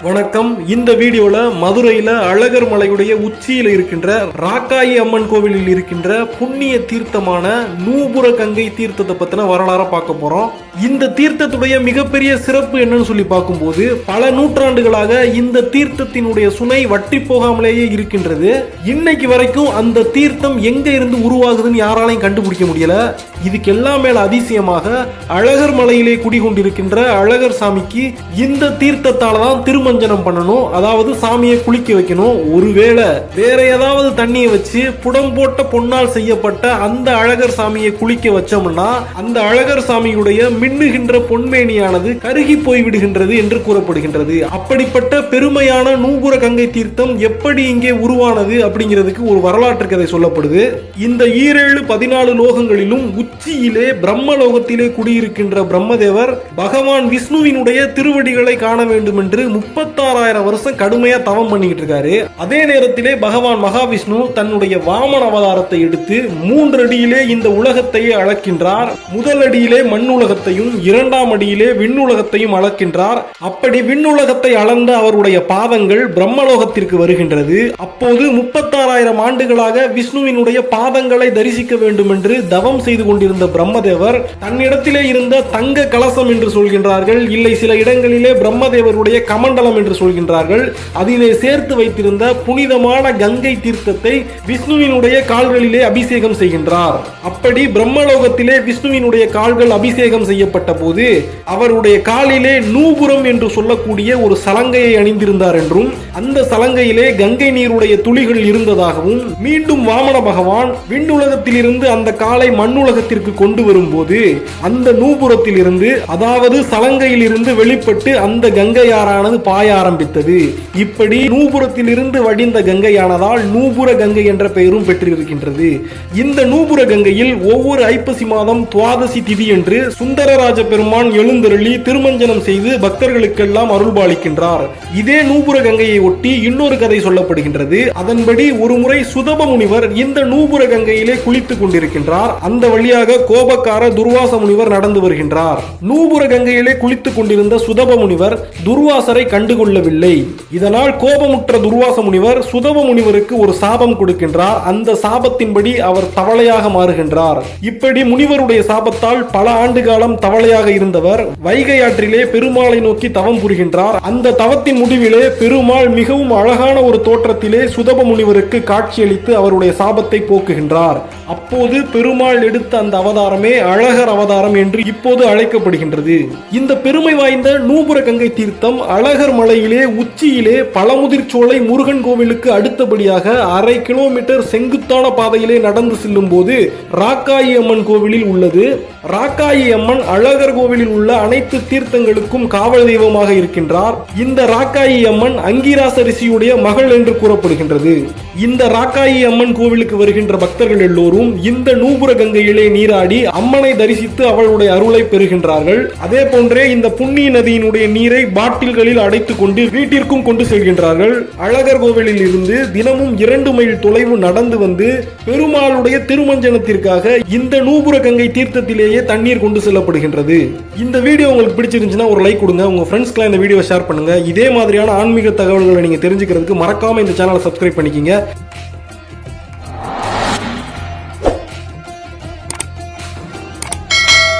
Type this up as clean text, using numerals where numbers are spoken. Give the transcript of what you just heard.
வணக்கம். இந்த வீடியோல மதுரையில அழகர் மலையுடைய உச்சியில இருக்கின்ற ராக்காயி அம்மன் கோவிலில் இருக்கின்ற புண்ணிய தீர்த்தமான நூபுர கங்கை தீர்த்தத்தை பத்தின வரலாற பார்க்க போறோம். இந்த தீர்த்தத்துடைய மிகப்பெரிய சிறப்பு என்னன்னு சொல்லி பார்க்கும்போது, பல நூற்றாண்டுகளாக இந்த தீர்த்தத்தினுடைய சுனை வற்றி போகாமலேயே இருக்கின்றது. இன்னைக்கு வரைக்கும் அந்த தீர்த்தம் எங்க இருந்து உருவாகுதுன்னு யாராலையும் கண்டுபிடிக்க முடியல. இதுக்கெல்லாம் மேல அதிசயமாக அழகர் மலையிலே குடிகொண்டிருக்கின்ற அழகர் சாமிக்கு இந்த தீர்த்தத்தால தான் திருமஞ்சனம் பண்ணணும், அதாவது சாமியை குளிக்க வைக்கணும். ஒருவேளை வேற ஏதாவது தண்ணியை வச்சு புடம் போட்ட பொன்னால் செய்யப்பட்ட அந்த அழகர் சாமியை குளிக்க வச்சோம்னா அந்த அழகர் சாமியுடைய மின்னுகின்ற பொன்மேனியானது கருகி போய்விடுகின்றது என்று கூறப்படுகின்றது. அப்படிப்பட்ட பெருமையான நூபுர கங்கை தீர்த்தம் எப்படி இங்கே உருவானது அப்படிங்கிறதுக்கு ஒரு வரலாற்று கதை சொல்லப்படுது. இந்த 14 லோகங்களிலும் உச்சியிலே பிரம்மலோகத்திலே குடியிருக்கின்ற பிரம்மதேவர் பகவான் விஷ்ணுவினுடைய திருவடிகளை காண வேண்டும் என்று 36,000 வருஷம் கடுமையா தவம் பண்ணிக்கிட்டு இருக்காரு. அதே நேரத்திலே பகவான் மகாவிஷ்ணு தன்னுடைய வாமன அவதாரத்தை எடுத்து 3 அடியிலே இந்த உலகத்தையே அளக்கின்றார். முதல் அடியிலே மண்ணுலகத்தையும் 2ஆம் அடியிலே விண்ணுலகத்தையும் அளக்கின்றார். அப்படி விண்ணுலகத்தை அளந்த அவருடைய பாதங்கள் பிரம்மலோகத்திற்கு வருகின்றது. அப்போது 36,000 ஆண்டுகளாக விஷ்ணுவினுடைய பாதங்களை தரிசிக்க வேண்டும் என்று தவம் செய்து கொண்டிருந்த பிரம்மதேவர் தன்னிடத்திலே இருந்த தங்க கலசம் என்று சொல்கின்றார்கள், இல்லை சில இடங்களிலே பிரம்மதேவருடைய கமண்டலம் என்று சொல்கின்றார்கள், அதிலே சேர்த்து வைத்திருந்த புனிதமான கங்கை தீர்த்தத்தை விஷ்ணுவினுடைய கால்களிலே அபிஷேகம் செய்கின்றார். அப்படி பிரம்மலோகத்திலே விஷ்ணுவினுடைய கால்கள் அபிஷேகம் செய்யப்பட்ட போது அவருடைய காலிலே நூபுரம் என்று சொல்லக்கூடிய ஒரு சலங்கையை அணிந்திருந்தார் என்றும், அந்த சலங்கையிலே கங்கை நீருடைய துளிகள் இருந்ததாகவும், மீண்டும் வாமன பகவான் விண்ணுலகத்தில் இருந்து அந்த காலை மண்ணுலகத்திற்கு கொண்டு வரும்போது அந்த நூபுரத்தில் இருந்து, அதாவது சலங்கையில் இருந்து வெளிப்பட்டு அந்த கங்கையாரானது பாய ஆரம்பித்தது. இப்படி நூபுரத்தில் இருந்து வடிந்த கங்கையானதால் நூபுர கங்கை என்ற பெயரும் பெற்றிருக்கின்றது. இந்த நூபுர கங்கையில் ஒவ்வொரு ஐப்பசி மாதம் துவாதசி திதி என்று சுந்தரராஜ பெருமான் எழுந்தருளி திருமஞ்சனம் செய்து பக்தர்களுக்கெல்லாம் அருள்பாலிக்கின்றார். இதே நூபுர கங்கையை ஒட்டி இன்னொரு கதை சொல்லப்படுகின்றது. அதன்படி ஒரு முறை சுதப முனிவர் இந்த நூபுர கங்கையிலே குளித்துக் கொண்டிருக்கின்றார். அந்த வழியாக கோபக்கார துர்வாச முனிவர் நடந்து வருகின்றார். நூபுர கங்கையிலே குளித்துக் கொண்டிருந்த சுதப முனிவர் துர்வாசரை கண்டுகொள்ளவில்லை. இதனால் கோபமுற்ற துர்வாச முனிவர் சுதப முனிவருக்கு ஒரு சாபம் கொடுக்கின்றார். அந்த சாபத்தின்படி அவர் தவளையாக மாறுகின்றார். இப்படி முனிவருடைய சாபத்தால் பல ஆண்டு காலம் தவளையாக இருந்தவர் வைகை ஆற்றிலே பெருமாளை நோக்கி தவம் புரிகின்றார். அந்த தவத்தின் முடிவிலே பெருமாள் மிகவும் அழகான ஒரு தோற்றத்திலே சுதப முனிவருக்கு காட்சியளித்து அவருடைய சாபத்தை போக்குகின்றார். அப்போது பெருமாள் எடுத்த அந்த அவதாரமே அழகர் அவதாரம் என்று இப்போது அழைக்கப்படுகின்றது. இந்த பெருமை வாய்ந்த நூபுர கங்கை தீர்த்தம் அழகர் மலையிலே உச்சியிலே பழமுதிர்ச்சோலை முருகன் கோவிலுக்கு அடுத்தபடியாக 1/2 கிலோமீட்டர் செங்குத்தான பாதையிலே நடந்து செல்லும் போது ராக்காயி அம்மன் கோவிலில் உள்ளது. ராக்காயி அம்மன் அழகர் கோவிலில் உள்ள அனைத்து தீர்த்தங்களுக்கும் காவல் தெய்வமாக இருக்கின்றார். இந்த ராக்காயி அம்மன் அங்கிராச ரிஷியுடைய மகள் என்று கூறப்படுகின்றது. இந்த ராக்காயி அம்மன் கோவிலுக்கு வருகின்ற பக்தர்கள் எல்லோரும் இந்த நூபுர கங்கையிலே நீராடி அம்மனை தரிசித்து அவளுடைய அருளை பெறுகின்றார்கள். அதே போன்றே இந்த புண்ணிய நதியினுடைய நீரை பாட்டில்களில் அடைத்துக் கொண்டு வீட்டிற்கும் கொண்டு செல்கின்றார்கள். அழகர் கோவிலில் இருந்து தினமும் 2 மைல் தொலைவு நடந்து வந்து பெருமாளுடைய திருமஞ்சனத்திற்காக இந்த நூபுர கங்கை தீர்த்தத்திலேயே தண்ணீர் கொண்டு செல்லப்படுகின்றது. இந்த வீடியோ உங்களுக்கு பிடிச்சிருந்துச்சுன்னா ஒரு லைக் கொடுங்க, உங்க ஃப்ரெண்ட்ஸ்க்கு இந்த வீடியோ ஷேர் பண்ணுங்க. இதே மாதிரியான ஆன்மீக தகவல்களை நீங்க தெரிஞ்சுக்கிறதுக்கு மறக்காம இந்த சேனலை சப்ஸ்கிரைப் பண்ணிக்கங்க.